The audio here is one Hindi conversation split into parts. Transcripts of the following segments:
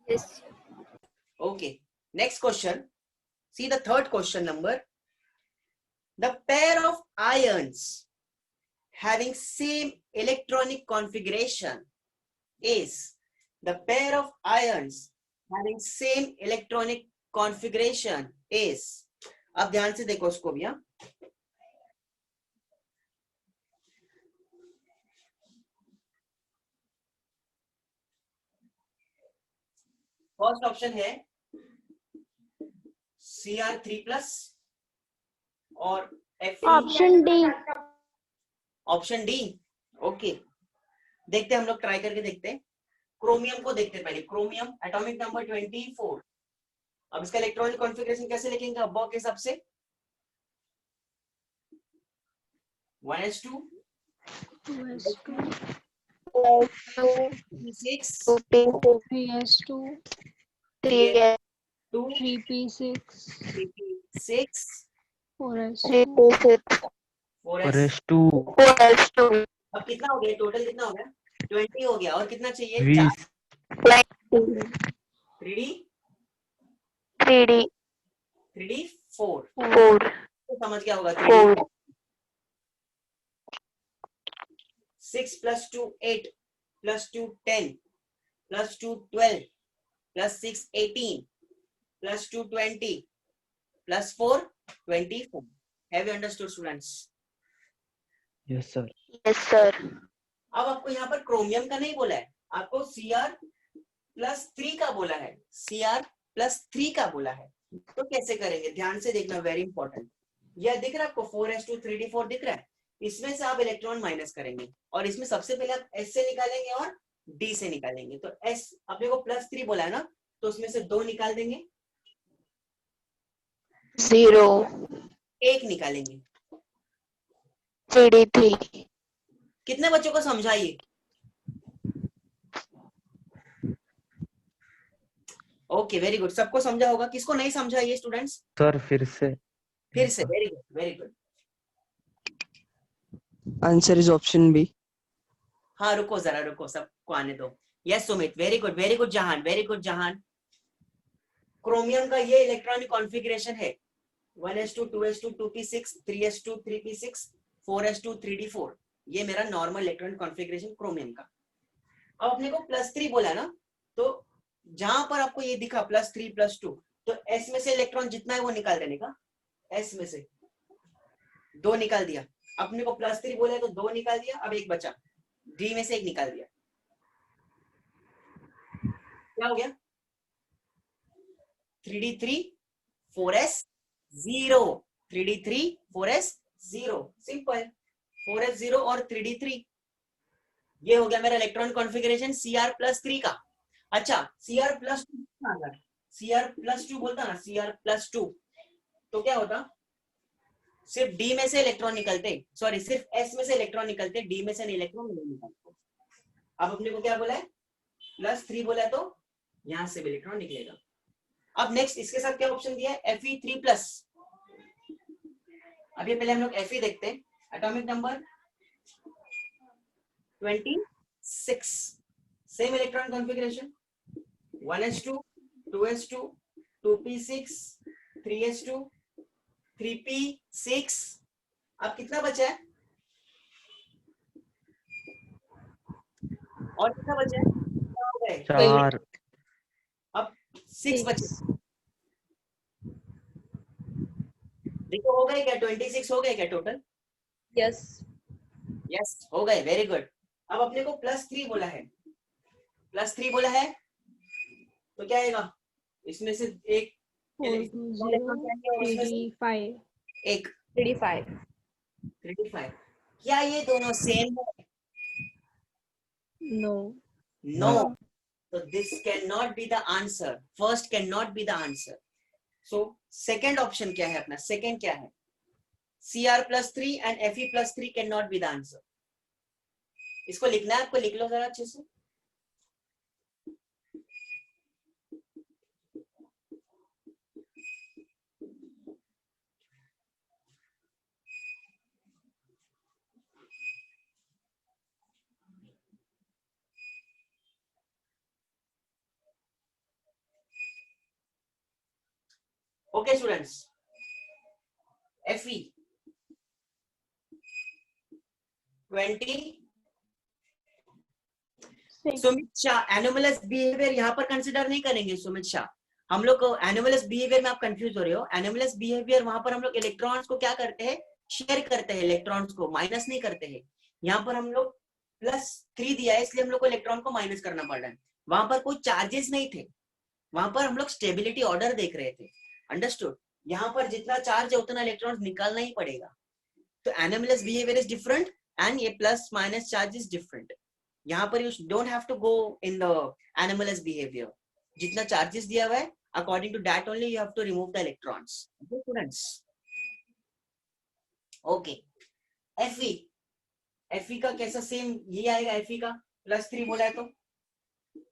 Yes. Okay. Next question. See the third question number. The pair of ions having same electronic configuration is the pair of ions having same electronic configuration is. अब ध्यान से देखो उसको भी. फर्स्ट ऑप्शन है Cr3+ और Option D. Option D. Okay, देखते हैं हम लोग, ट्राई करके देखते हैं. क्रोमियम को देखते हैं पहले. Chromium atomic number 24. अब इसका इलेक्ट्रॉनिक कॉन्फ़िगरेशन कैसे लिखेंगे अब्बा के हिसाब से? 1s2 2s2 6 3s2 3s2 3p6 3p6 4s2 4s2. 4s2 अब कितना हो गया टोटल? कितना हो गया? 20 हो गया. और कितना चाहिए? 20 3d 3d 3d 4. 4 तो समझ गया होगा. 4 6 + 2 8 + 2 10 + 2 12 + 6 18 + 2 20 + 4 24. Have you understood, students? yes sir अब आपको यहाँ पर क्रोमियम का नहीं बोला है, आपको Cr+3 का बोला है. Cr+3 का बोला है. तो कैसे करेंगे? ध्यान से देखना, वेरी इंपॉर्टेंट. यह दिख रहा है आपको 4s2 3d4 दिख रहा है. इसमें से आप इलेक्ट्रॉन माइनस करेंगे और इसमें सबसे पहले आप s से निकालेंगे और d से निकालेंगे. तो s अपने को +3 बोला है ना, तो उसमें से 2 निकाल देंगे, 0 1 निकालेंगे. 3d3 कितने बच्चों को समझाइए? Okay, very good. सबको समझा होगा. किसको नहीं समझा ये स्टूडेंट्स? सर फिर से. Very good, very good. Answer is option B. हाँ, रुको जरा, रुको, सबको आने दो. Yes Sumit, very good Jahan, very good Jahan. Chromium का ये इलेक्ट्रॉनिक कॉन्फ़िगरेशन है 1s2 2s2 2p6 3s2 3p6 4s2 3d4. ये मेरा नॉर्मल इलेक्ट्रॉनिक कॉन्फ़िगरेशन क्रोमियम का. अब अपने को +3 बोला ना, तो जहां पर आपको ये दिखा +3 +2, तो s में से इलेक्ट्रॉन जितना है वो निकाल देने का. s में से 2 निकाल दिया. अपने को +3 बोला है तो 2 निकाल दिया. अब 1 बचा, d में से 1 निकाल दिया. क्या हो गया? 3d3 4s 0. 3d3 4s 0. Simple. 4s 0 और 3d3. ये हो गया मेरा इलेक्ट्रॉनिक कॉन्फ़िगरेशन Cr+3 का. अच्छा, Cr+2 Cr+2 बोलता ना, Cr+2, तो क्या होता? सिर्फ d में से इलेक्ट्रॉन निकलते, सॉरी सिर्फ s में से इलेक्ट्रॉन निकलते, d में से नहीं इलेक्ट्रॉन नहीं निकलते. अब अपने को क्या बोला है? +3 बोला है, तो यहां से भी इलेक्ट्रॉन निकलेगा. अब नेक्स्ट इसके साथ क्या ऑप्शन दिया है? Fe3+. अभी पहले हम लोग Fe देखते हैं. Atomic number 26. Same electron configuration 1s2 2s2 2p6 3s2 3p6. अब कितना बचा है? और कितना बचा है? 4 अब 6 बचे. देखो हो गए क्या? 26 हो गए क्या टोटल? Yes. यस, हो गए. Very good. अब अपने को +3 बोला है. +3 बोला है तो क्या आएगा? इसमें से एक 4 2 0 3d5 एक 3d5. 3d5. क्या ये दोनों सेम है? No. No. So this cannot be the answer. First cannot be the answer. So second option क्या है अपना? Second क्या है? Cr+3 and Fe+3 cannot be the answer. इसको लिखना है आपको, लिख लो जरा अच्छे से. Okay students, Fe 20। Sumit Shah, anomalous behaviour यहाँ पर कंसिडर नहीं करेंगे सुमित शाह। हम लोग एनोमलस बिहेवियर में आप कंफ्यूज हो रहे हो। एनोमलस बिहेवियर वहां पर हम लोग इलेक्ट्रॉन्स को क्या करते हैं, शेयर करते हैं, इलेक्ट्रॉन्स को माइनस नहीं करते हैं। यहाँ पर हम लोग +3 दिया है, इसलिए हम लोग को इलेक्ट्रॉन को माइनस करना पड़ रहा है। वहां पर कोई चार्जेस नहीं थे, वहां पर हम लोग स्टेबिलिटी ऑर्डर देख रहे थे। अंडरस्टूड? यहाँ पर जितना चार्ज है उतना इलेक्ट्रॉन निकालना ही पड़ेगा। तो anomalous behaviour is different and ये plus minus charge is different. यहाँ पर you don't have to go in the anomalous behaviour. जितना चार्जेस दिया हुआ है according to that only you have to remove the electrons. Okay students, okay. Fe का कैसा सेम ये आएगा। Fe का +3 बोला है तो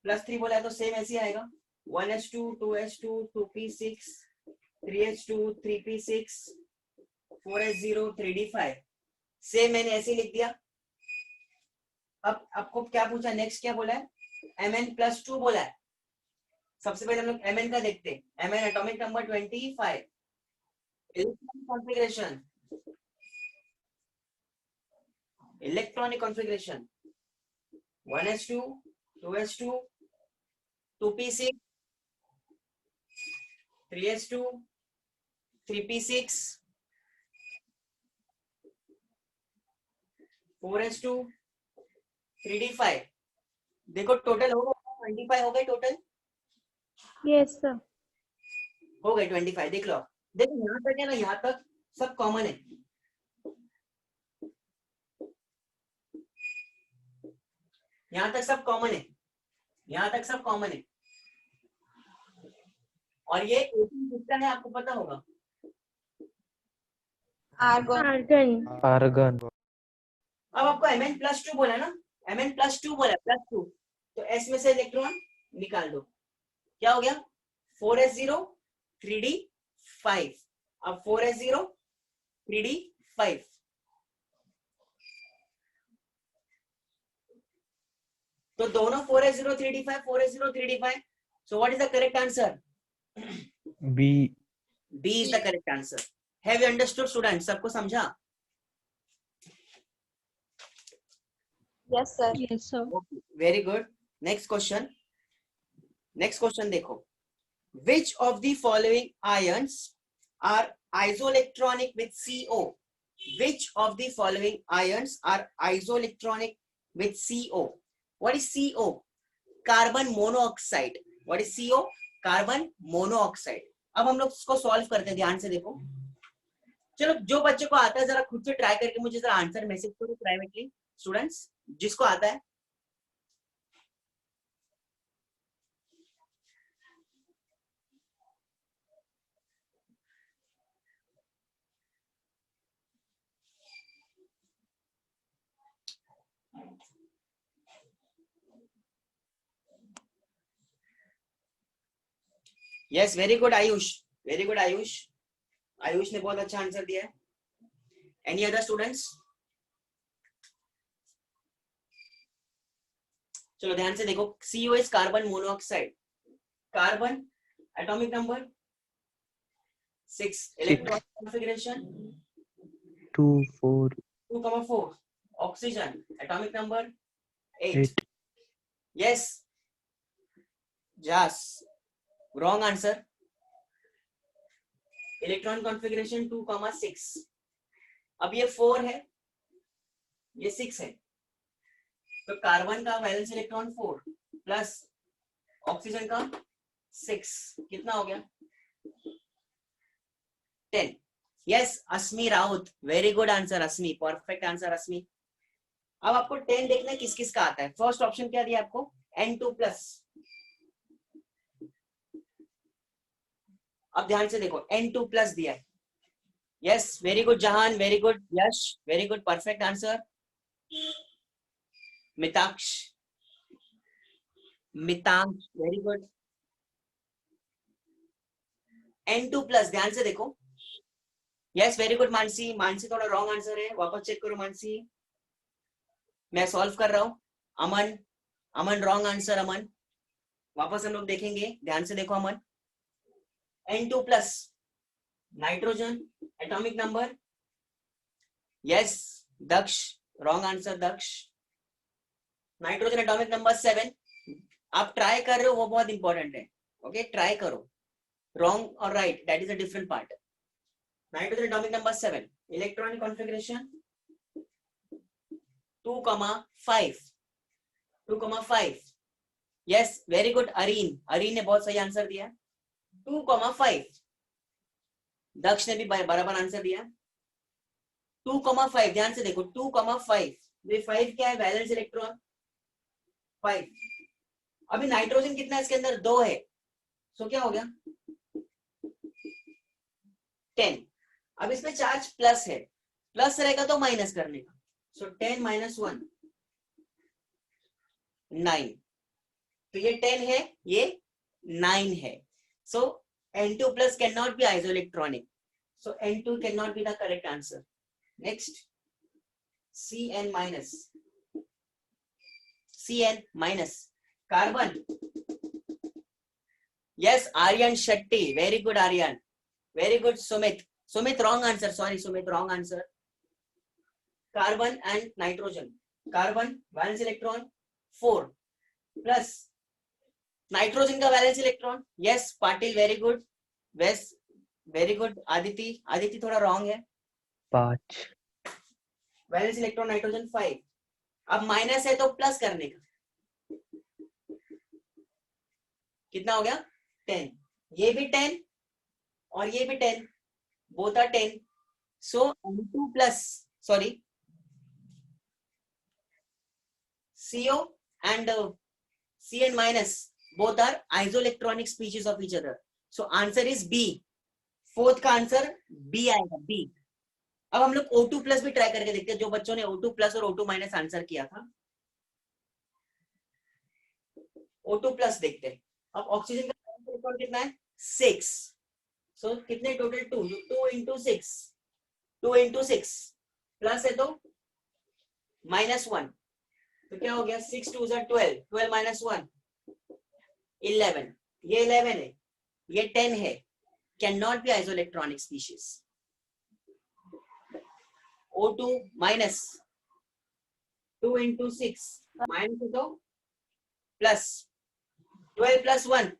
+3 बोला है तो सेम ऐसे आएगा 1s2 2s2 2p6 3s2 3p6 4s0 3d5। Same मैंने ऐसे लिख दिया। अब आपको क्या पूछा, नेक्स्ट क्या बोला है, Mn+2 बोला है। सबसे पहले हम लोग Mn का देखते हैं। Mn atomic number 25। Electronic configuration 1s2 2s2 2p6 3s2 3p6 4s2 3d5। देखो टोटल हो गया 25 हो गए टोटल। Yes, sir. हो गए 25। देख लो, देखो यहाँ तक है ना, यहाँ तक सब कॉमन है। यहाँ तक सब कॉमन है, यहाँ तक सब कॉमन है। और ये 18 किसका है आपको पता होगा। Argon. argon, अब आपको Mn+2 बोला ना, Mn+2 बोला +2, तो S में से इलेक्ट्रॉन निकाल दो। क्या हो गया 4s0 3d5। अब 4s0 3d5 तो दोनों 4s0 3d5 4s0 3d5। So what is the correct answer? B, B is the correct answer. Have you understood students? सबको समझा? Yes, sir. Yes, sir. Okay, very good. Next question. Next question देखो. Which of the following ions are isoelectronic with CO? Which of the following ions are isoelectronic with CO? What is CO? Carbon monoxide. What is CO? Carbon monoxide. अब हम लोग इसको सॉल्व करते हैं, ध्यान से देखो। चलो जो बच्चे को आता है जरा खुद से ट्राई करके मुझे जरा आंसर मैसेज करो प्राइवेटली। स्टूडेंट्स जिसको आता है yes, very good Ayush, very good Ayush. Ayush ने बहुत अच्छा आंसर दिया है। Any other students? चलो ध्यान से देखो, CO is carbon monoxide. Carbon atomic number 6, electron configuration 2 4 2,4, oxygen atomic number 8। 8, yes, जस रॉन्ग आंसर। Electron configuration 2,6। अब ये 4 है, ये 6 है, तो कार्बन का वैलेंस इलेक्ट्रॉन 4 प्लस ऑक्सीजन का 6, कितना हो गया 10। Yes, Asmi Raut, very good answer Asmi, perfect answer Asmi. अब आपको 10 देखना है किस किस का आता है। फर्स्ट ऑप्शन क्या दिया आपको, N2+। अब ध्यान से देखो N2+ दिया है। Yes, very good Jahan, very good Yash, very good perfect answer. Mitaksh, Mitansh, very good. N2+, ध्यान से देखो। Yes, very good Mansi, Mansi थोड़ा रॉन्ग आंसर है, वापस चेक करो मानसी, मैं सॉल्व कर रहा हूं। अमन, अमन रॉन्ग आंसर, अमन वापस हम लोग देखेंगे, ध्यान से देखो Aman. N2+, nitrogen atomic number, yes Daksh, wrong answer Daksh. Nitrogen atomic number 7, आप ट्राई कर रहे हो वो बहुत इंपॉर्टेंट है, ओके ट्राई करो, रॉन्ग और right that is a different part. Nitrogen atomic number 7, electronic configuration 2,5, 2,5, yes very good Areen, Areen ने बहुत सही आंसर दिया 2,5। दक्ष ने भी बराबर आंसर दिया 2,5। ध्यान से देखो 2,5, ये 5 क्या है, वैलेंस इलेक्ट्रॉन 5। अभी नाइट्रोजन कितना है इसके अंदर, 2 है, सो क्या हो गया 10। अब इसमें चार्ज प्लस है, प्लस रहेगा तो माइनस करने का, सो 10 - 1 9, तो ये 10 है, ये 9 है, सो N2 plus cannot be isoelectronic, so N2 cannot be the correct answer. Next, Cn minus, Cn minus, carbon, yes Aryan Shetty, very good Aryan, very good Sumit, Sumit wrong answer, sorry Sumit wrong answer. Carbon and nitrogen, carbon valence electron 4 plus nitrogen का valence electron, yes Patil very good, वेस वेरी गुड। आदिति, आदिति थोड़ा रॉन्ग है, 5, वैलेंस इलेक्ट्रॉन नाइट्रोजन 5। अब माइनस है तो प्लस करने का, कितना हो गया 10, ये भी 10 और ये भी 10, both are 10, so N2 plus sorry CO and Cn minus both are isoelectronic species of each other, so answer is B, fourth का आंसर B आएगा, B। अब हम लोग O2 प्लस भी ट्राई करके देखते हैं, जो बच्चों ने O2 प्लस और O2 माइनस आंसर किया था, O2 प्लस देखते हैं। अब ऑक्सीजन का इलेक्ट्रॉन कितना है 6, सो कितने टोटल 2 into 6, 2 into 6 प्लस है तो -1, तो क्या हो गया 6 2 12, 12 - 1 11, ये 11 है, ये 10 है, can not be isoelectronic species. O2 minus 2 into 6 minus है तो प्लस 12 + 1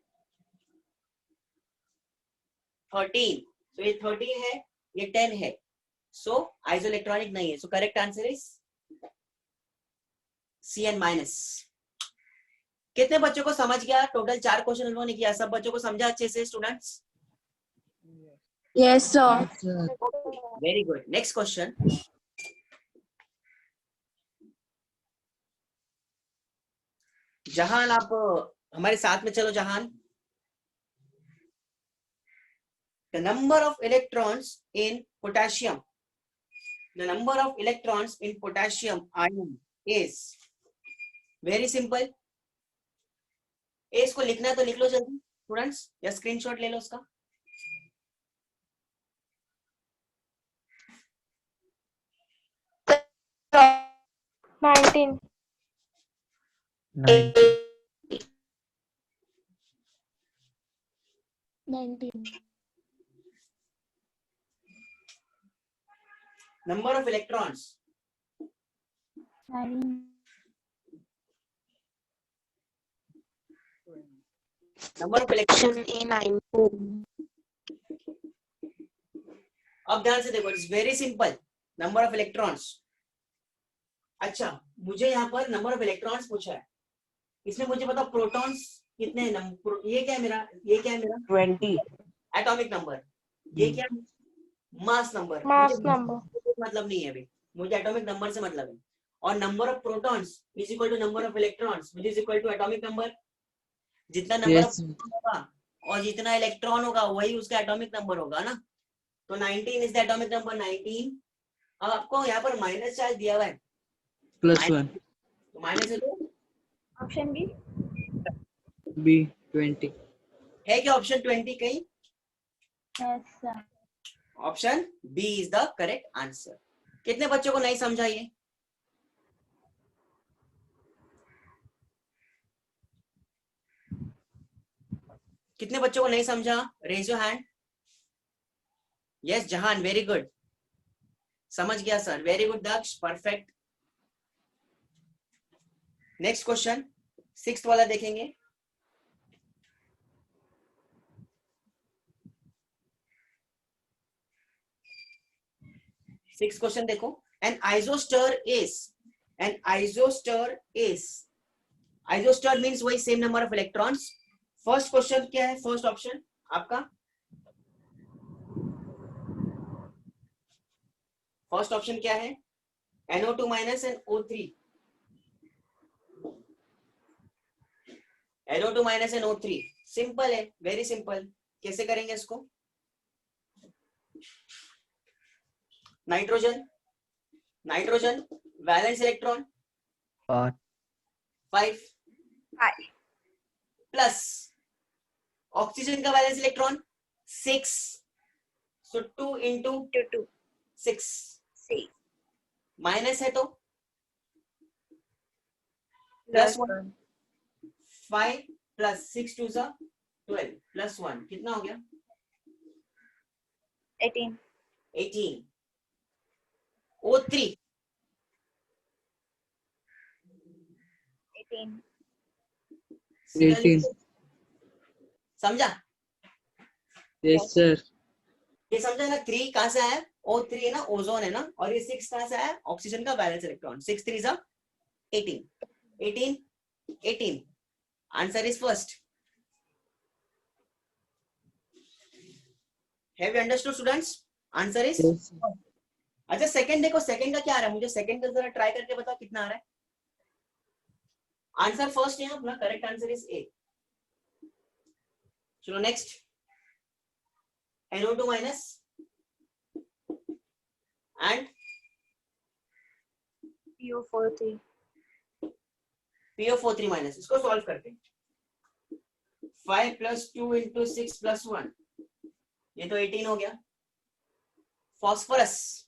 13, तो ये 13 है, ये 10 है, सो आइसोइलेक्ट्रॉनिक नहीं है, so correct answer is Cn minus. कितने बच्चों को समझ गया, टोटल 4 क्वेश्चन उन्होंने किया, सब बच्चों को समझा अच्छे से students? Yes, sir. Very good. Next question, जहान आप हमारे साथ में चलो जहान। The number of electrons in potassium, the number of electrons in potassium ion is very simple। इसको लिखना है तो लिख लो जल्दी स्टूडेंट्स, या स्क्रीनशॉट ले लो उसका। Nineteen. 19. Number of electrons, number of electrons in 19. अब ध्यान से देखो, it's very simple, number of electrons. अच्छा, मुझे यहाँ पर नंबर ऑफ इलेक्ट्रॉन्स पूछा है, इसमें मुझे पता प्रोटॉन्स कितने हैं, ये क्या है मेरा, ये क्या है मेरा 20. एटॉमिक नंबर, ये क्या है मास नंबर, Mass number. मतलब नहीं है अभी, मुझे एटॉमिक नंबर से मतलब है। और number of protons is equal to number of electrons which is equal to atomic number. जितना नंबर ऑफ प्रोटॉन होगा और जितना इलेक्ट्रॉन होगा वही उसका एटॉमिक नंबर होगा ना, तो 19 इज द एटॉमिक नंबर 19। अब आपको यहाँ पर माइनस चार्ज दिया हुआ है, +1. तो माइनस है तो Option B. B 20. है क्या ऑप्शन 20 कहीं? Yes, sir. Option B is the correct answer. कितने बच्चों को नहीं समझा ये? कितने बच्चों को नहीं समझा? Raise your hand. Yes Jahan, very good, समझ गया sir, very good Daksh, perfect. Next question 6th वाला देखेंगे। सिक्स क्वेश्चन देखो, एन आइसोस्टर मींस वही same number of electrons. First question क्या है, फर्स्ट ऑप्शन आपका, फर्स्ट ऑप्शन क्या है, NO2 minus and O3, NO2 minus and O3, simple है, वेरी सिंपल। कैसे करेंगे इसको, nitrogen, nitrogen valence electron 5 5 5 plus oxygen का वैलेंस इलेक्ट्रॉन 6, सो 2 into 2 6, 6 माइनस है तो plus प्लस 1, 5 प्लस 6 2 सा 12 प्लस 1 कितना हो गया, 18 18। O3 18 18 समझा, yes sir ये समझा ना, 3 कहां से आया, O3 है ना, ओजोन है ना, और ये 6 कहां से आया, ऑक्सीजन का वैलेंस इलेक्ट्रॉन, 6 3 सा 18, 18 18, answer is first. Have you understood students, answer is. yes अच्छा सेकंड देखो, सेकंड का क्या आ रहा है, मुझे सेकंड का जरा ट्राई करके बताओ कितना आ रहा है। आंसर फर्स्ट है अपना, करेक्ट आंसर इज ए। चलो next, NO2 minus and PO43 PO43 minus, इसको सॉल्व करते हैं। 5 प्लस 2 इंटू 6 प्लस 1, ये तो 18 हो गया। फॉस्फोरस,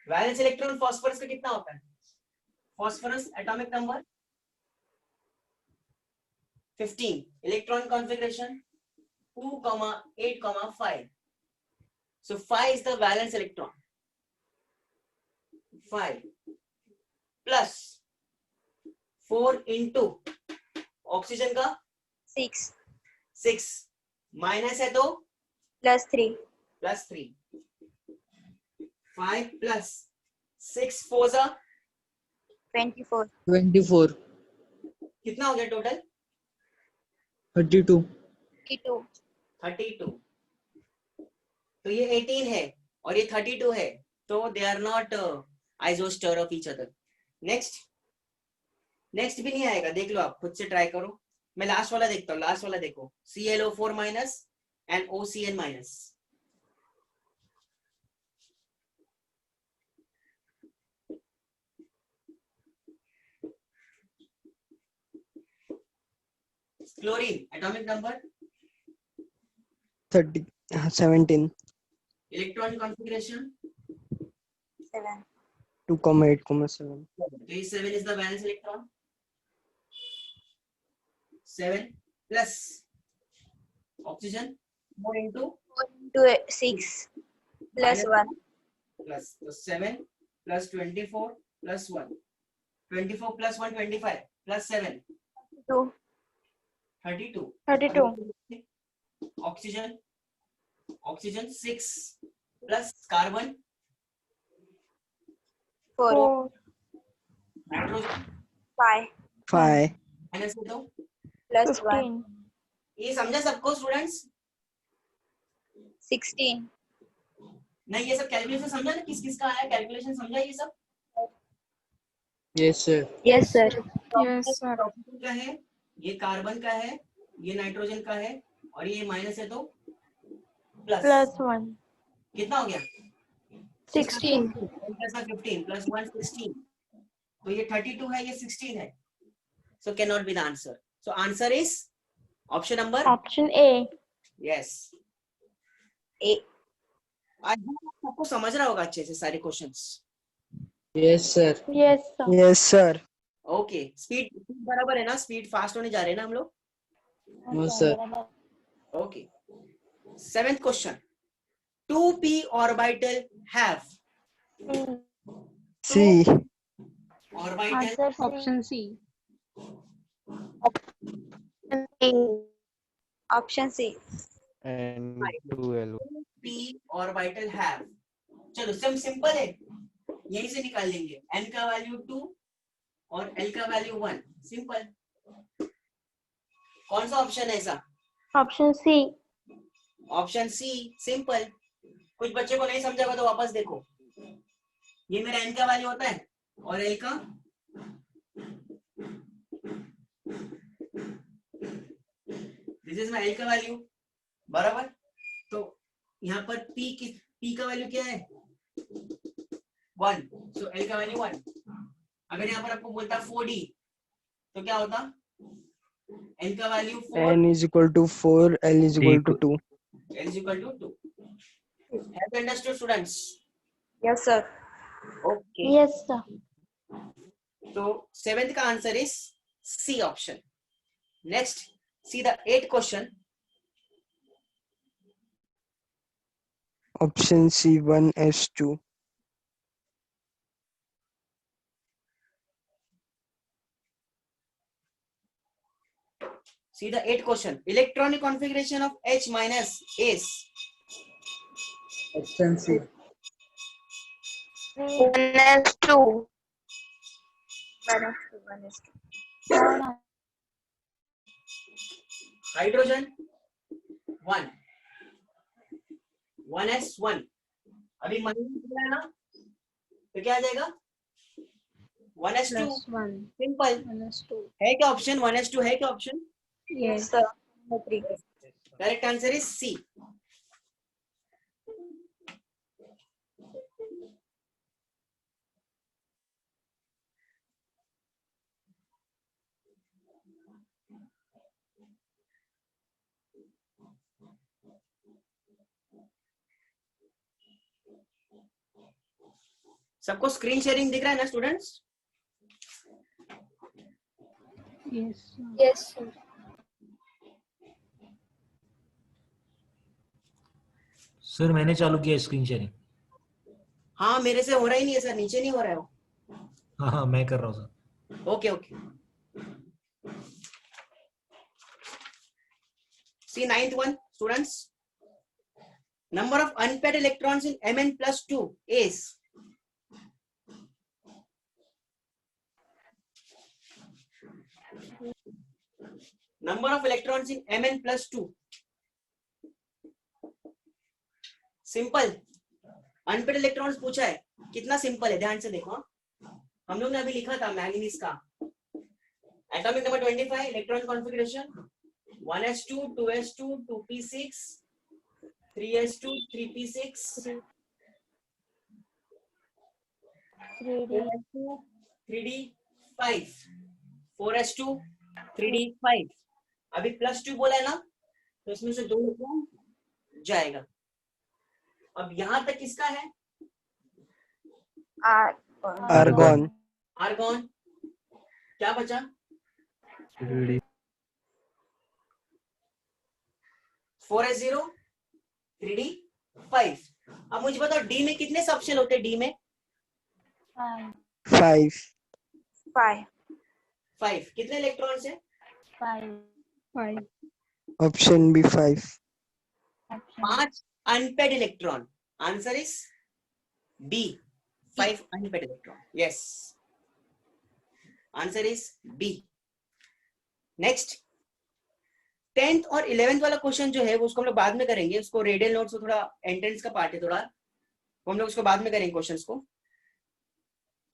वैलेंस इलेक्ट्रॉन फॉस्फोरस का कितना होता है, phosphorus atomic number 15, electron configuration 2, 8, 5, so 5 is the valence electron, 5 plus 4 into oxygen का 6 6, माइनस है तो plus 3 प्लस 3, 5 प्लस 6 4 सा 24 24 कितना हो गया टोटल, 32 32 32। तो ये 18 है और ये 32 है, तो they are not isostere of each other. Next, next भी नहीं आएगा, देख लो आप खुद से ट्राई करो। मैं लास्ट वाला देखता हूँ, लास्ट वाला देखो, ClO4 minus and OCN minus, chlorine atomic number 30 17 electron configuration 7 2,8,7 तो ये 7 is the valence electron, 7 plus oxygen 4 into 4 into 6 plus 1 plus, तो 7 plus 24 plus 1, 24 plus 1 25 plus 7 2 32 32 oxygen, oxygen 6 plus carbon 4 nitrogen 5 5 minus में तो, plus 1 ये समझा सबको स्टूडेंट्स, 16 नहीं ये सब कैलकुलेशन समझा ना, किस किस का आया कैलकुलेशन समझा ये सब। yes sir yes sir oxygen का है, ये कार्बन का है, ये नाइट्रोजन का है, और ये माइनस है तो प्लस plus 1 कितना हो गया, 16 प्लस 15 प्लस 1 16, तो ये 32 है, ये 16 है, so cannot be the answer, so answer is option number option A yes। A आज आपको समझ रहा होगा अच्छे से सारे questions. yes sir yes sir yes sir okay, speed बराबर है ना, स्पीड फास्ट होने जा रहे हैं ना हम लोग। no sir okay, 7th question, 2p orbital have C. orbital Answer C. Option C. Option C. and 2L. p orbital have. चलो सिंपल है, यहीं से निकाल लेंगे। n का वैल्यू 2 और l का वैल्यू 1। सिंपल। कौन सा ऑप्शन है ऐसा? Option C. Option C. Simple. कुछ बच्चे को नहीं समझा तो वापस देखो। ये मेरा n का वैल्यू होता है और l का दिस इज माय l का वैल्यू, बराबर। तो यहाँ पर p का वैल्यू क्या है? 1, सो l का वैल्यू 1। अगर यहाँ पर आपको बोलता 4d तो क्या होता? n का value 4, N is equal to 4, L is equal to 2. l is equal to 2। Have you understood, students? Yes, sir. Okay. Yes, sir. So 7th का answer is C option. Next, see the 8th question. Option C, 1s2. See the 8th question. Electronic configuration of H minus is Option C. 1s2. 1s2. hydrogen 1, 1s1। अभी मन में है ना, तो क्या आ जाएगा? 1s2। Plus 1. Simple 1s2. है क्या ऑप्शन? 1s2 है क्या option? Yes, sir. Agree. Correct answer is C. सबको स्क्रीन शेयरिंग दिख रहा है ना students? Yes, sir. Yes, sir. Sir मैंने चालू किया स्क्रीन शेयरिंग। हाँ, मेरे से हो रहा ही नहीं है सर, नीचे नहीं हो रहा है वो। हाँ हाँ मैं कर रहा हूँ sir. Okay okay. See 9th one, students. Number of unpaired electrons in Mn plus 2 is number of electrons in Mn plus 2। Simple. Unpaired electrons पूछा है, कितना सिंपल है, ध्यान से देखो। हम लोग ने अभी लिखा था मैंगनीज का atomic number 25, electron configuration 1s2, 2s2, 2p6, 3s2, 3p6, 4s2, 3d5, 4s2, 3d5। अभी +2 बोला है ना, तो इसमें से 2 इलेक्ट्रॉन जाएगा। अब यहां तक किसका है? Argon. आर्गॉन। क्या बचा? 4s0, 3d5। अब मुझे बताओ डी में कितने सबशेल होते हैं? डी में 5. 5। कितने इलेक्ट्रॉन्स है? 5. Option B, 5. 5 unpaired electron. Answer is B, 5 unpaired electron. Yes, answer is B. Next 10th और 11th वाला क्वेश्चन जो है वो उसको हम लोग बाद में करेंगे। उसको रेडियल नोट्स को थोड़ा एंट्रेंस का पार्ट है थोड़ा, वो हम लोग उसको बाद में करेंगे क्वेश्चंस को।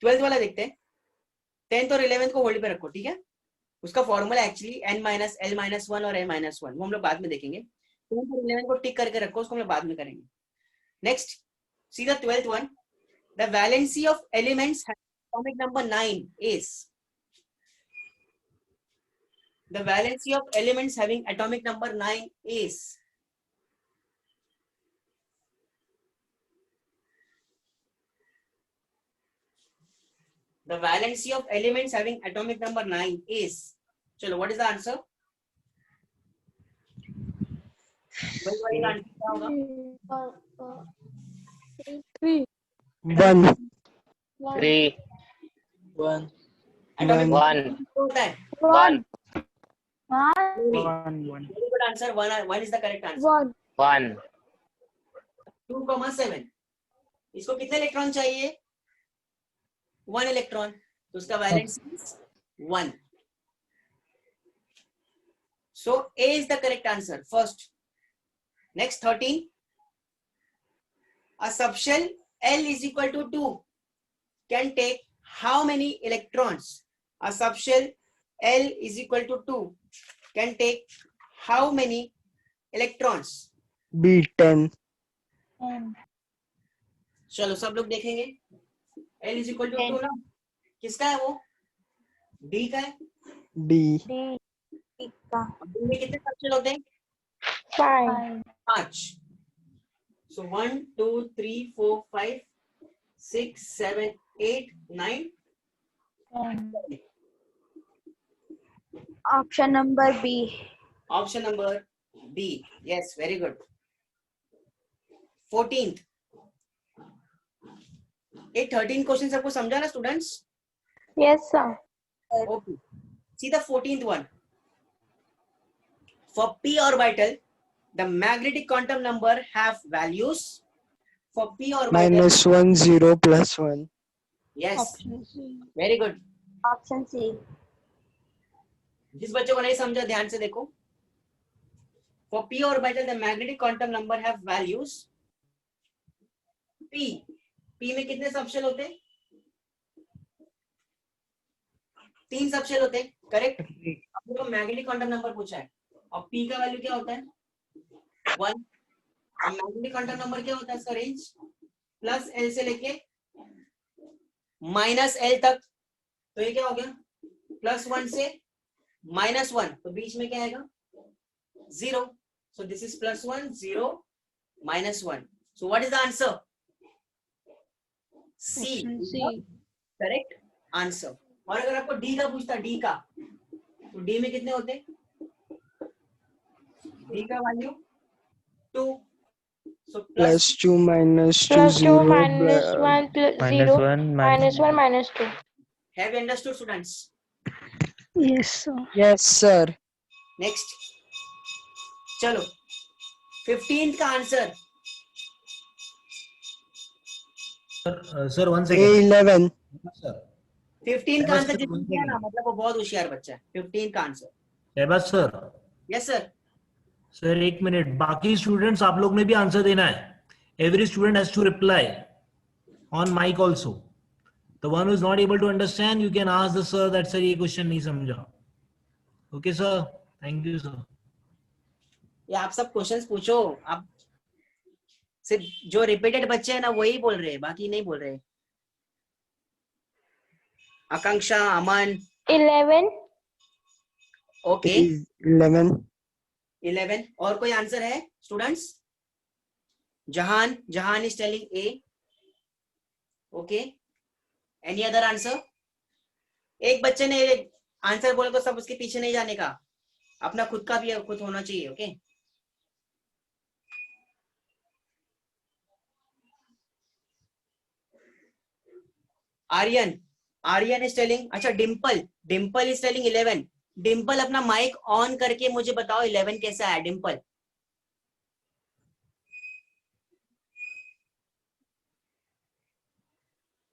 12th वाला देखते हैं। 10th और 11th को होल्ड पे रखो, ठीक है। उसका formula actually n minus l minus 1 और n माइनस 1, वो हम लोग बाद में देखेंगे। 10th और 11th को टिक करके रखो, उसको हम लोग बाद में करेंगे। Next see the 12th one. The valency of elements atomic number 9 is the valency of elements having atomic number 9 is the valency of elements having atomic number 9 is, chalo, what is the answer? वही वाला आंसर क्या होगा? 1 1 3 Atomic 1 1 होता है। 1 Very good answer. One is the correct answer. 1 2,7. इसको कितने इलेक्ट्रॉन चाहिए? 1 इलेक्ट्रॉन, तो उसका valence 1. So A is the correct answer. First. Next 13. A subshell L is equal to 2 can take how many electrons? A subshell L is equal to 2 can take how many electrons? B 10 चलो सब लोग देखेंगे. L is equal to 2 ना? किसका है वो? D का है. D D में कितने सबशेल होते हैं? 5. So 1, 2, 3, 4, 5, 6, 7, 8, 9. Option number B. Option number B. Yes, very good. 14th. ये 13 क्वेश्चन सबको समझा ना students? Yes, sir. Okay. See the 14th one. For p orbital, the magnetic quantum number have values. For p orbital, -1 0 +1 yes, Option C. very good. Option C. जिस बच्चों को नहीं समझा ध्यान से देखो. For p orbital, the magnetic quantum number have values. p में कितने सबशेल होते हैं? 3 सबशेल होते हैं, करेक्ट? आपको तो मैग्नेटिक क्वांटम नंबर पूछा है और p का वैल्यू क्या होता है? 1. और मैग्नेटिक क्वांटम नंबर क्या होता है इसका रेंज? प्लस L से लेके माइनस L तक. तो ये क्या हो गया? +1 से -1, तो बीच में क्या आएगा? 0. So this is +1 0 -1. So what is the answer? C. Option C. Correct answer. और अगर आपको डी का पूछता, डी का, तो डी में कितने होते? डी का value 2. So plus +2 -2 Plus 2 0 minus 1 plus 0 minus 1 minus 2. Have you understood students? Yes, sir. Yes sir. Next चलो 15th का answer. Sir 1 second. A11 sir 15 का आंसर सर, जिसने किया ना, मतलब वो बहुत होशियार बच्चा है. 15 का answer. Shahbaz sir. Yes sir. Sir 1 minute, बाकी स्टूडेंट्स आप लोग ने भी आंसर देना है. Every student has to reply on mic also. The one who is not able to understand you can ask the sir that sir ये क्वेश्चन नहीं समझा. Okay sir, thank you sir. ये आप सब क्वेश्चंस पूछो. आप सिर्फ जो रिपीटेड बच्चे हैं ना वही बोल रहे हैं, बाकी नहीं बोल रहे. आकांक्षा, अमन. 11. ओके. 11 11. और कोई आंसर है स्टूडेंट्स? जहान is telling a. Okay. Any other answer? एक बच्चे ने आंसर बोला तो सब उसके पीछे नहीं जाने का, अपना खुद का भी खुद होना चाहिए. ओके. Aryan is telling. अच्छा, डिम्पल इज टेलिंग 11. डिम्पल अपना माइक ऑन करके मुझे बताओ 11 कैसा है.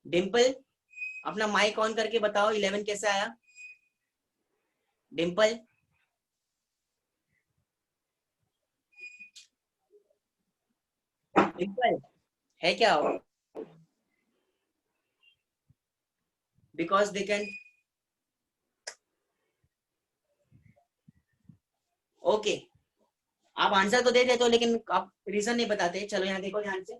डिम्पल, अपना माइक ऑन करके बताओ 11 कैसा आया. डिम्पल, है क्या? Because they can. ओके, आप आंसर तो दे देते हो लेकिन आप रीजन नहीं बताते. चलो यहाँ देखो ध्यान से.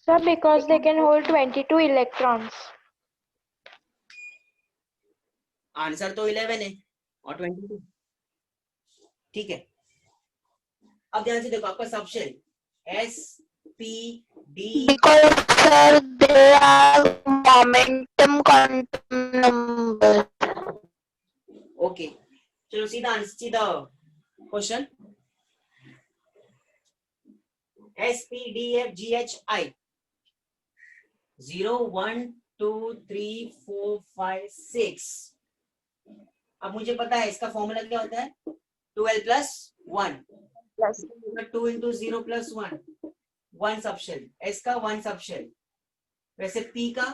Sir, because they can hold 22 electrons. Answer तो 11 है और 22. ठीक है. अब ध्यान से देखो, आपका subshell S P D. Because sir, they are momentum quantum number. Okay, चलो सीधा question. S P D F G H I 0 1 2 3 4 5 6। अब मुझे पता है इसका फॉर्मूला क्या होता है, 12 plus 1 Plus 2 into 0 plus 1 1 subshell, S का 1 सबशेल, वैसे P का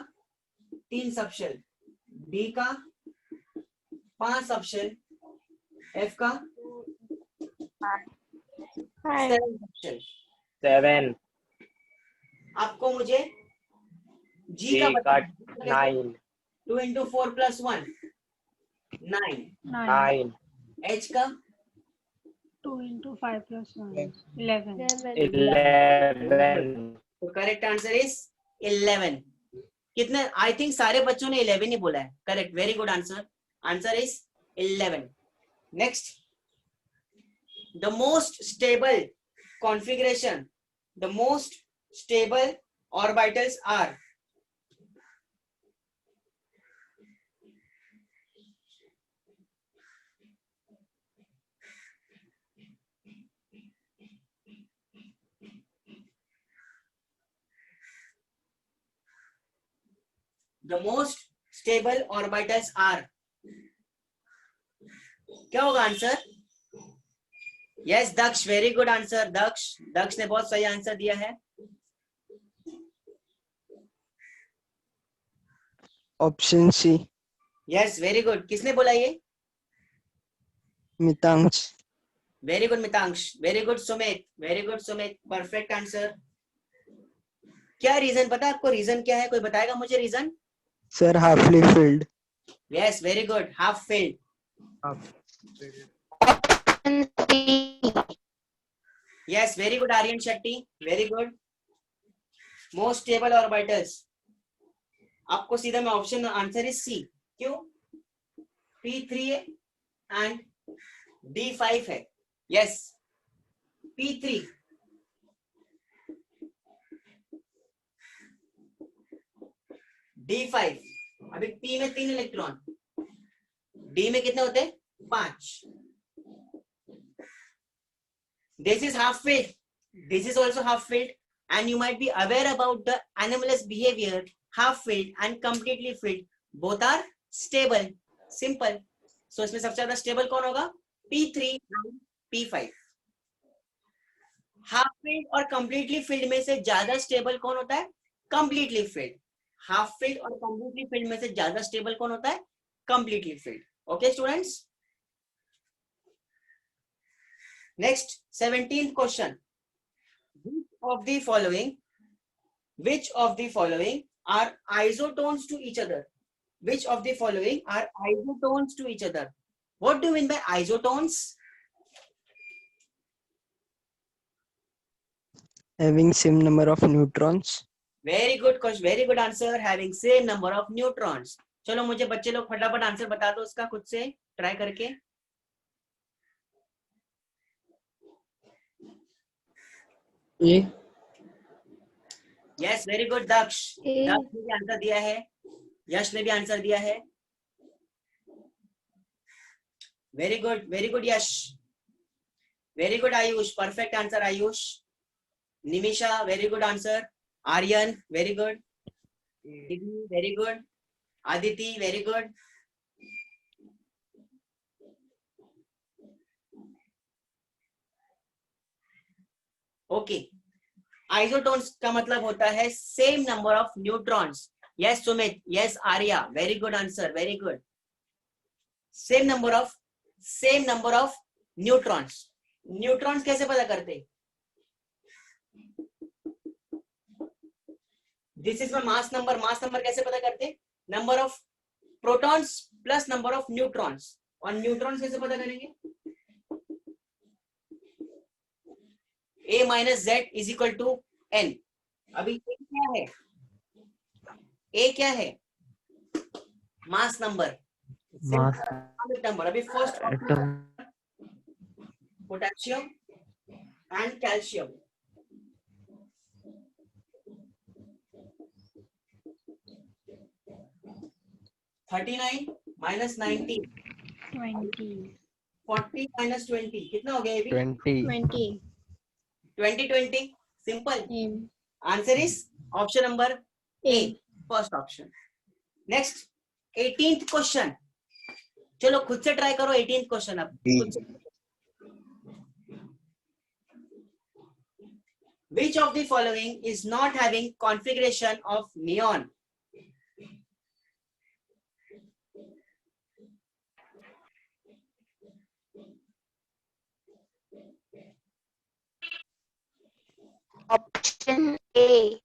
3 सबशेल, D का 5 सबशेल, F का 7 सबशेल। 7 आपको मुझे G का G बता, का 9 2 into 4 plus 1 9, 9 H का 2 into 5 plus 1 11 11 तो करेक्ट आंसर इज 11। कितने, आई थिंक सारे बच्चों ने 11 ही बोला है, correct, very good answer, answer is 11। Next, the most stable configuration, the most stable orbitals are, the most stable orbitals are, क्या होगा answer? Yes Daksh, very good answer Daksh, Daksh ने बहुत सही आंसर दिया है। Option C. Yes very good, किसने बोला ये? Mitansh. Very good Mitansh, very good Sumit, very good Sumit, perfect answer. क्या रीजन पता है आपको, रीजन क्या है, कोई बताएगा मुझे reason? Sir halfly filled. Yes very good, half filled. option C. Yes very good Aryan Shetty, very good. Most stable orbitals, आपको सीधा मैं ऑप्शन, आंसर इज सी। क्यों? P3 एंड D5 है। यस P3 D5, अभी P में 3 इलेक्ट्रॉन, D में कितने होते हैं? 5। This is half filled, this is also half filled, and you might be aware about the anomalous behavior. Half filled and completely filled both are stable, simple. So इसमें सबसे ज्यादा स्टेबल कौन होगा? P3 and P5। Half filled और कंप्लीटली फिल्ड में से ज्यादा स्टेबल कौन होता है? Completely filled. हाफ फिल्ड और कंप्लीटली फिल्ड में से ज्यादा स्टेबल कौन होता है? Completely filled. Okay students, next 17th question, which of the following are isotones to each other? Which of the following are isotones to each other? What do you mean by isotones? Having same number of neutrons. Very good question, very good answer, having same number of neutrons. चलो मुझे बच्चे लोग फटाफट आंसर बता दो उसका, खुद से ट्राई करके। A. Yes very good Daksh, A. Daksh ने भी आंसर दिया है, यश ने भी आंसर दिया है। Very good Yash, very good Ayush, perfect answer Ayush. Nimisha very good answer, Aryan very good, very good, Aditi very good. Okay, isotones का मतलब होता है same number of neutrons. Yes Sumit, yes Arya, very good answer, very good. Same number of neutrons. Neutrons कैसे पता करते? This is my mass number, mass number कैसे पता करते? Number of protons plus number of neutrons. और न्यूट्रॉन्स कैसे पता करेंगे? A minus Z is equal to N। अभी A क्या है? A क्या है? Mass number, number. अभी first potassium and calcium. $39 minus 90, 20 40 minus 20 कितना हो गया? ये भी 20 20. 20 20 Simple. M. Answer is option number A, first option. Next, 18th question. चलो खुद से ट्राई करो 18th क्वेश्चन अब खुद से. Which of the following is not having configuration of neon? Option A.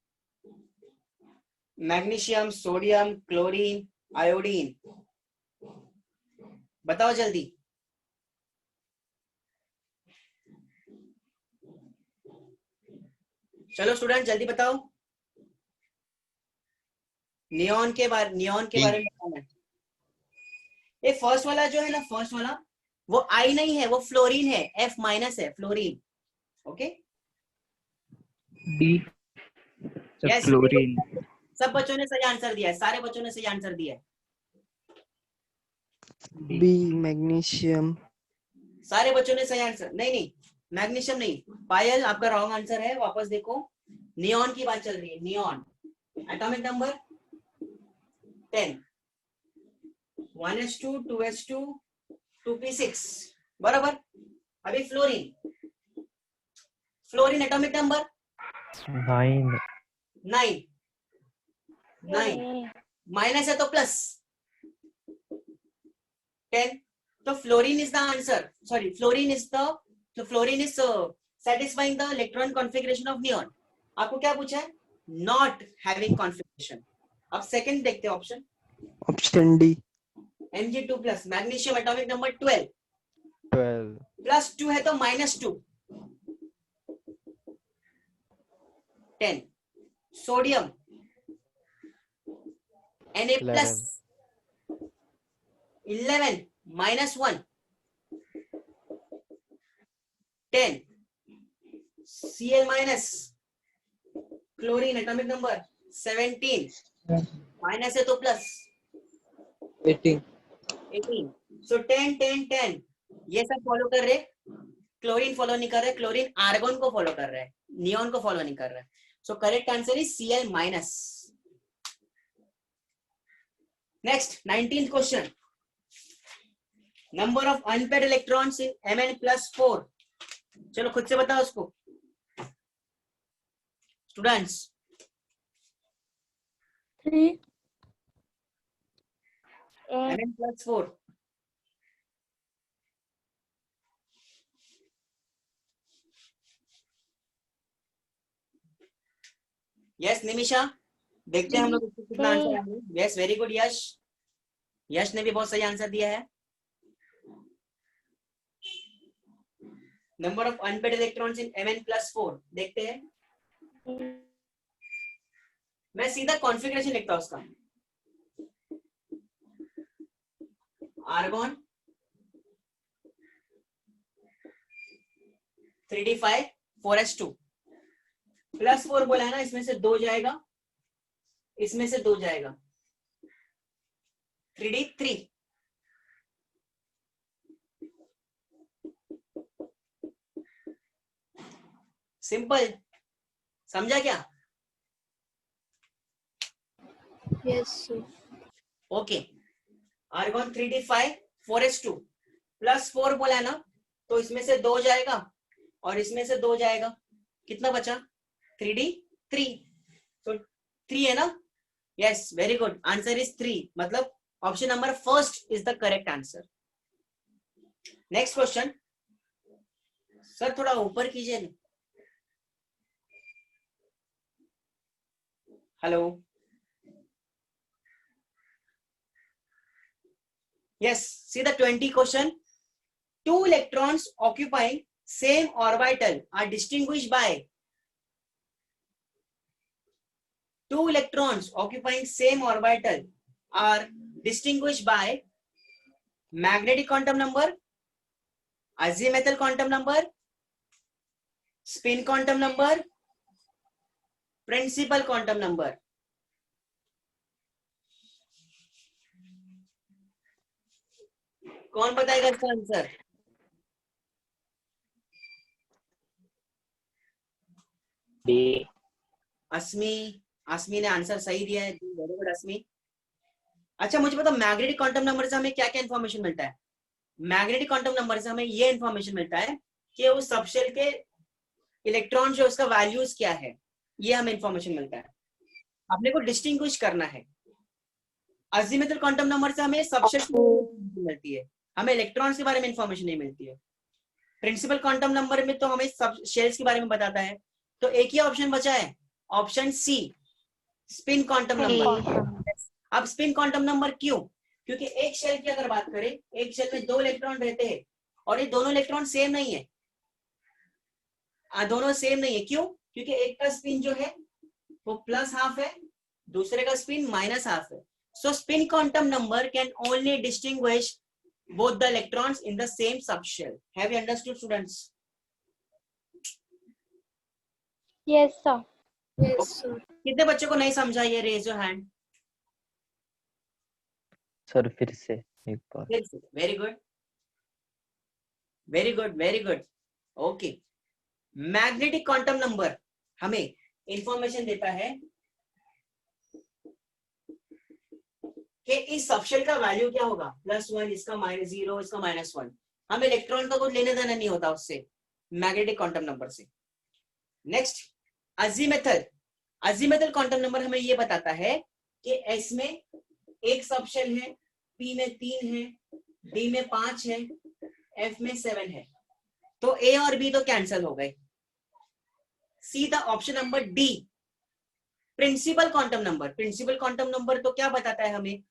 Magnesium, sodium, chlorine, iodine. बताओ जल्दी. चलो स्टूडेंट जल्दी बताओ. नियॉन के बारे में बताना है. ये फर्स्ट वाला जो है ना, फर्स्ट वाला वो आई नहीं है, वो फ्लोरीन है, F माइनस है, fluorine. Okay. D. Yes. Chlorine. सब बच्चों ने सही आंसर दिया है, सारे बच्चों ने सही आंसर दिया है. B. Magnesium. सारे बच्चों ने सही आंसर. नहीं, मैग्नीशियम नहीं. पायल आपका रॉन्ग आंसर है. वापस देखो, नियॉन की बात चल रही है. Neon atomic number 10, 1s2 2s2 2p6 बराबर. अभी फ्लोरीन एटॉमिक नंबर 9. 9. माइनस है तो प्लस 10. तो fluorine is the answer. Sorry, fluorine is satisfying the electron configuration of neon. आपको क्या पूछा है? Not having configuration. अब सेकंड देखते हैं option. Option D. Mg2 plus. Magnesium atomic number 12. 12. Plus 2 है तो -2. 10. Sodium Na plus 11 -1. 10. Cl minus. Chlorine atomic number 17. Minus है तो प्लस 18. 18. सो 10 10 10 ये सब फॉलो कर रहे. क्लोरीन फॉलो नहीं कर रहे. क्लोरीन आर्गन को फॉलो कर रहा है, नियॉन को फॉलो नहीं कर रहा है. So correct answer is Cl minus. Next 19th question. Number of unpaired electrons in Mn+4. चलो खुद से बताओ उसको स्टूडेंट्स. 3. Mn+4. यस निमिषा, देखते हैं हम लोग कितना आंसर आएंगे. यस वेरी गुड यश. यश ने भी बहुत सही आंसर दिया है. Number of unpaired electrons in Mn+4 देखते हैं. मैं सीधा कॉन्फ़िगरेशन लिखता हूं उसका. आर्गॉन 3d5 4s2 +4 बोला है ना, इसमें से 2 जाएगा, इसमें से 2 जाएगा. 3d3. सिंपल. समझा क्या? Yes, sir. Okay. Argon 3d5 4s2 +4 बोला है ना, तो इसमें से 2 जाएगा और इसमें से 2 जाएगा. कितना बचा? 3d3. तो 3 है ना. Yes very good. Answer is 3. मतलब option number first is the correct answer. Next question. Sir थोड़ा ऊपर कीजिए. Hello. Yes, see the 20 question. 2 electrons occupying same orbital are distinguished by. 2 electrons occupying same orbital are distinguished by magnetic quantum number, azimuthal quantum number, spin quantum number, principal quantum number. कौन बताएगा इसका आंसर? D. अस्मी ने आंसर सही दिया है, वेरी गुड अस्मी। अच्छा मुझे पता मैग्नेटिक क्वांटम नंबर से हमें क्या क्या इन्फॉर्मेशन मिलता है। मैग्नेटिक क्वांटम नंबर से हमें ये इन्फॉर्मेशन मिलता है कि उस सबशेल के इलेक्ट्रॉन जो उसका वैल्यूज क्या है, ये हमें इन्फॉर्मेशन मिलता है। अपने को डिस्टिंग्विश करना है। अजीमुथल क्वांटम नंबर से हमें सबशेल मिलती है, हमें इलेक्ट्रॉन्स के बारे में इन्फॉर्मेशन नहीं मिलती है। प्रिंसिपल क्वांटम नंबर में तो हमें सब शेल्स के बारे में बताता है। तो एक ही ऑप्शन बचा है, option C, spin quantum number. अब स्पिन क्वांटम नंबर क्यों? क्योंकि एक शेल की अगर बात करें, एक शेल में 2 इलेक्ट्रॉन रहते हैं और ये दोनों इलेक्ट्रॉन सेम नहीं है, दोनों सेम नहीं है। क्यों? क्योंकि एक का स्पिन जो है वो +½ है, दूसरे का स्पिन -½ है। So spin quantum number can only distinguish both the electrons in the same subshell. Have you understood, students? Yes, sir. Yes, sir. कितने बच्चों को नहीं समझा ये? Raise your hand. सर फिर से एक बार। Very good, very good, very good. Okay, magnetic quantum number हमें इंफॉर्मेशन देता है कि इस सबशेल का वैल्यू क्या होगा, +1, इसका -0, इसका -1। हम इलेक्ट्रॉन का कुछ लेने देना नहीं होता उससे, मैग्नेटिक क्वांटम नंबर से। नेक्स्ट, अजीमुथल क्वांटम नंबर हमें ये बताता है कि S में 1 सबशेल है, P में 3 है, D में 5 है, F में 7 है। तो A और B तो कैंसिल हो गए। See the option number D, principal quantum number. Principal quantum number तो क्या बताता है हमें?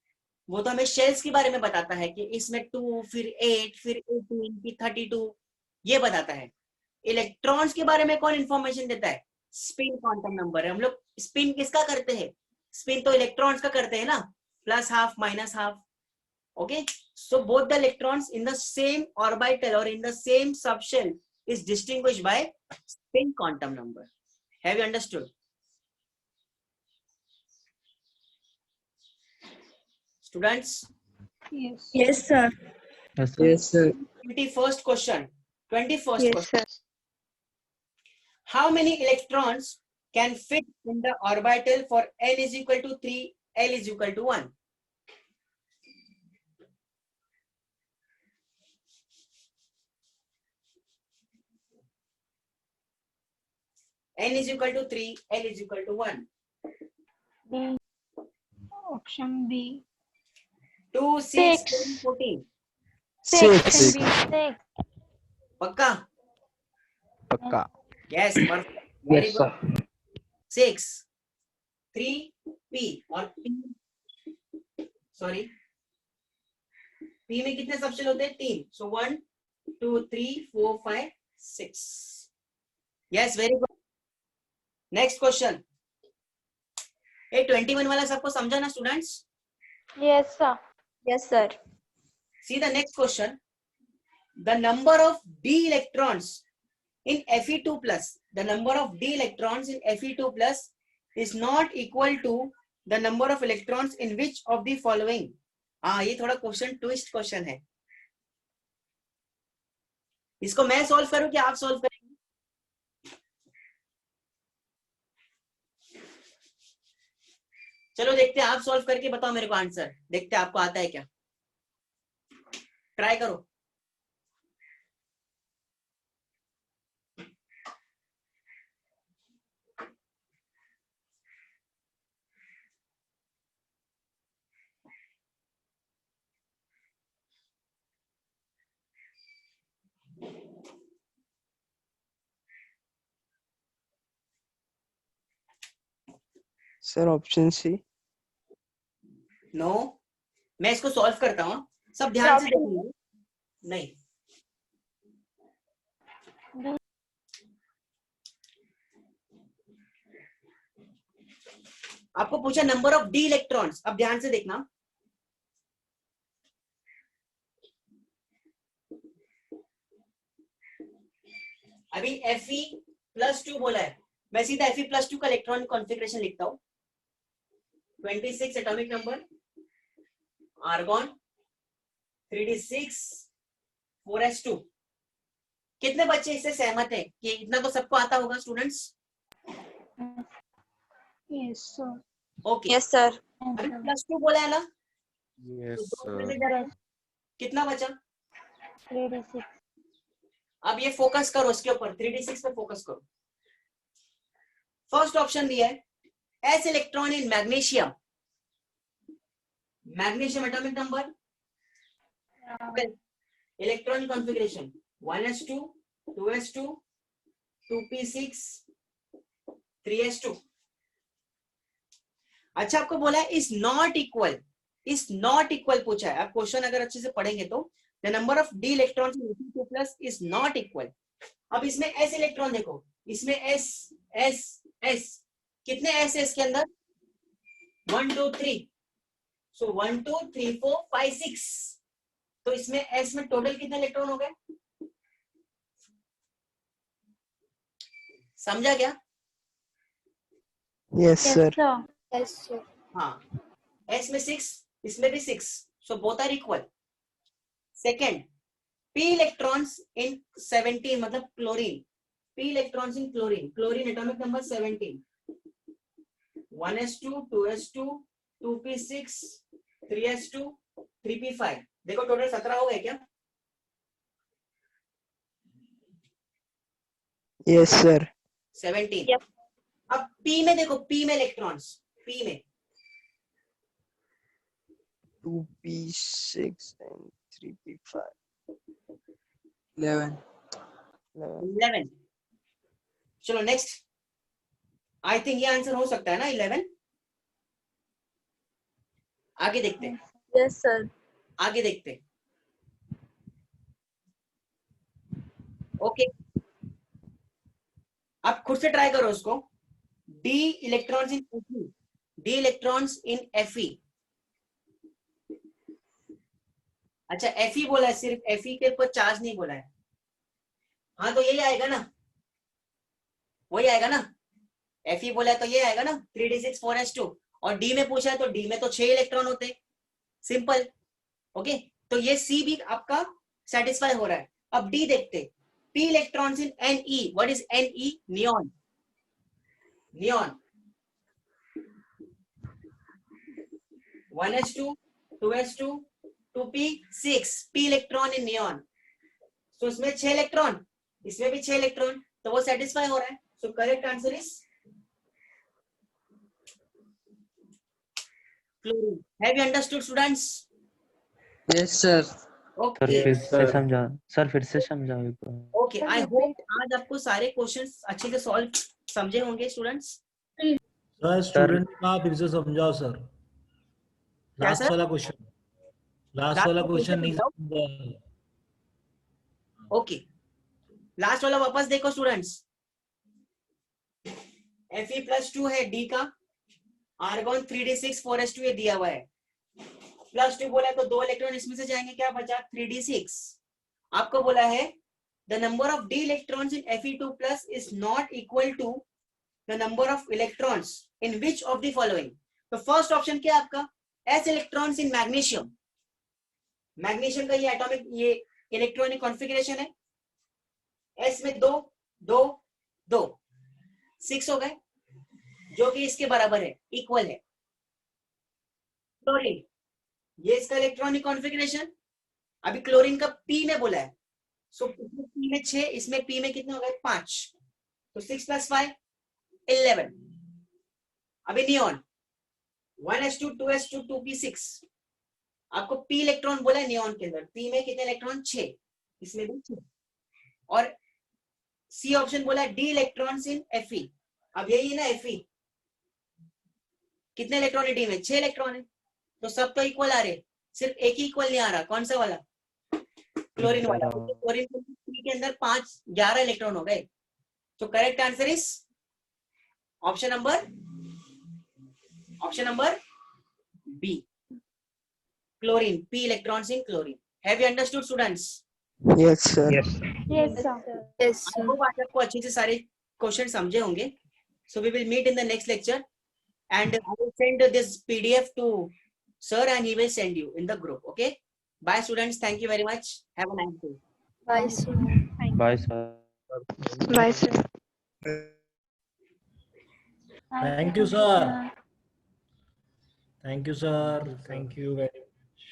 वो तो हमें शेल्स के बारे में बताता है कि इसमें 2, फिर 8, फिर 18, फिर 32, ये बताता है। इलेक्ट्रॉन्स के बारे में कौन इंफॉर्मेशन देता है? स्पिन क्वांटम नंबर है। हम लोग स्पिन किसका करते हैं? स्पिन तो इलेक्ट्रॉन्स का करते हैं ना, +½ -½ okay. So both the electrons in the same orbital और in the same subshell is distinguished by spin quantum number. Have you understood? Students? Yes. Yes, sir. Yes, sir. Yes, sir. 21st question. 21st Yes, question. sir. How many electrons can fit in the orbital for n is equal to 3, l is equal to 1? n is equal to 3, l is equal to 1. B. Option B. 2, 6, 6. 10, 14. 6 can be 6. पक्का? पक्का। Yes, perfect. Very Yes, good. sir. 6, 3, P और P, sorry, P में कितने सबशेल होते हैं? 3. So 1, 2, 3, 4, 5, 6. Yes, very good. Next question. ये 21 वाला सबको समझा ना students? Yes, sir. Yes, sir. See the next question. The number of d electrons in Fe2 plus, the number of d electrons in Fe2 plus is not equal to the number of electrons in which of the following? हाँ, ये थोड़ा क्वेश्चन ट्विस्ट क्वेश्चन है। इसको मैं सॉल्व करूं कि आप सॉल्व करेंगे? चलो देखते हैं, आप सॉल्व करके बताओ मेरे को आंसर। देखते हैं आपको आता है क्या, ट्राई करो। Sir option C. नो, मैं इसको सॉल्व करता हूँ, सब ध्यान से देखिए। नहीं, आपको पूछा नंबर ऑफ डी इलेक्ट्रॉन्स, अब ध्यान से देखना। अभी Fe+2 बोला है, मैं सीधा Fe+2 का इलेक्ट्रॉनिक कॉन्फ़िगरेशन लिखता हूं। 26 atomic number, argon 3d6 4s2। कितने बच्चे इससे सहमत हैं कि इतना तो सबको आता होगा students? Yes, sir. Okay Yes, sir. अभी +2 बोला है ना, Yes, तो 2 में sir. से जाएगा, कितना बचा? 3d6. अब ये फोकस करो इसके ऊपर, 3d6 पे फोकस करो। फर्स्ट ऑप्शन दिया है S electron in magnesium, magnesium atomic number, electronic configuration 1s2 2s2 2p6 3s2। अच्छा आपको बोला है is not equal, is not equal पूछा है। आप क्वेश्चन अगर अच्छे से पढ़ेंगे तो the number of D electrons in Fe2 plus is not equal. अब इसमें एस इलेक्ट्रॉन देखो, इसमें एस एस एस, कितने एस है इसके अंदर? 1 2 3, सो 1 2 3 4 5 6, तो इसमें एस में टोटल कितने इलेक्ट्रॉन हो गए? समझा क्या? Yes, Yes, sir. sir. Yes, sir. हाँ, एस में 6, इसमें भी 6, so both are equal. Second, P electrons in 17, मतलब chlorine, P electrons in chlorine, chlorine atomic number 17, 1s2 2s2 2p6 3s2 3p5, देखो टोटल 17 हो गए क्या? Yes, sir. 17। Yep. अब पी में देखो, पी में इलेक्ट्रॉन्स, पी में 2p6 and 3p5. 11. 11। चलो नेक्स्ट, आई थिंक ये आंसर हो सकता है ना 11। आगे देखते हैं, Yes, sir. आगे देखते हैं। ओके, आप खुद से ट्राई करो उसको। डी इलेक्ट्रॉन्स इन Fe, डी इलेक्ट्रॉन्स इन Fe। अच्छा Fe बोला है, सिर्फ Fe के ऊपर चार्ज नहीं बोला है। हाँ तो यही आएगा ना, वही आएगा ना, Fe बोला है तो ये आएगा ना 3d6 4s2, और डी में पूछा है तो डी में तो 6 इलेक्ट्रॉन होते हैं, सिंपल। ओके, तो ये सी भी आपका सेटिस्फाई हो रहा है। अब डी देखते, p electrons in Ne, what is Ne? Neon, neon 1s2 2s2 2p6, p electron in neon, तो इसमें 6 इलेक्ट्रॉन, इसमें भी 6 इलेक्ट्रॉन, तो वो सेटिस्फाई हो रहा है। So correct answer is chlorine. Have you understood students? Yes, sir. Sir okay फिर से समझा, सर फिर से समझाओ एक बार। ओके, आई होप आज आपको सारे क्वेश्चंस अच्छे से सॉल्व समझे होंगे स्टूडेंट्स। सर स्टूडेंट का फिर से समझाओ सर, क्या लास्ट सर? वाला क्वेश्चन, लास्ट वाला क्वेश्चन नहीं समझा। ओके, लास्ट वाला वापस देखो स्टूडेंट्स। Fe+2 है डी का, आर्गॉन 3d6 4s2 ये दिया हुआ है, +2 बोला है तो 2 इलेक्ट्रॉन इसमें से जाएंगे, क्या बचा? 3d6। आपको बोला है the number of D electrons in Fe2+ is not equal to the number of electrons in which of the following. तो फर्स्ट ऑप्शन क्या है आपका? S electrons in magnesium, magnesium का ये एटॉमिक, ये इलेक्ट्रॉनिक कॉन्फ़िगरेशन है, एस में 2 2 2 6 हो गए, जो कि इसके बराबर है, इक्वल है। क्लोरीन, ये इसका इलेक्ट्रॉनिक कॉन्फ़िगरेशन, अभी क्लोरीन का पी में बोला है, सो इसमें पी में 6, इसमें पी में कितने हो गए? 5, तो 6 + 5 11। अभी नियॉन 1s2 2s2 2p6, आपको पी इलेक्ट्रॉन बोला है नियॉन के अंदर, पी में कितने इलेक्ट्रॉन? 6, इसमें भी 6, और सी ऑप्शन बोला है डी इलेक्ट्रॉन्स इन Fe। अब यही है ना Fe, कितने इलेक्ट्रॉन है डी में? 6 इलेक्ट्रॉन है, तो सब तो इक्वल आ रहे, सिर्फ एक ही इक्वल नहीं आ रहा। कौन सा वाला? क्लोरीन वाला। क्लोरीन के अंदर 5 11 इलेक्ट्रॉन हो गए, तो correct answer is option number B, chlorine, P electrons in chlorine. Have you understood students? Yes, sir. Yes, sir. Yes, I sir. Hope आज आपको अच्छे से सारे क्वेश्चन समझे होंगे। So we will meet in the next lecture and I will send this PDF to sir and he will send you in the group. Okay, bye students, thank you very much, have a nice day. Bye, sir. Bye sir. Bye, sir. Thank you, sir. Thank you, sir. Thank you very much.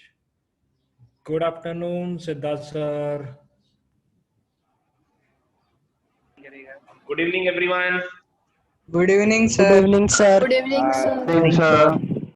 Good afternoon, Siddharth sir. Good evening, everyone. Good evening, Good sir. evening, sir. Good evening, sir. Good evening, sir.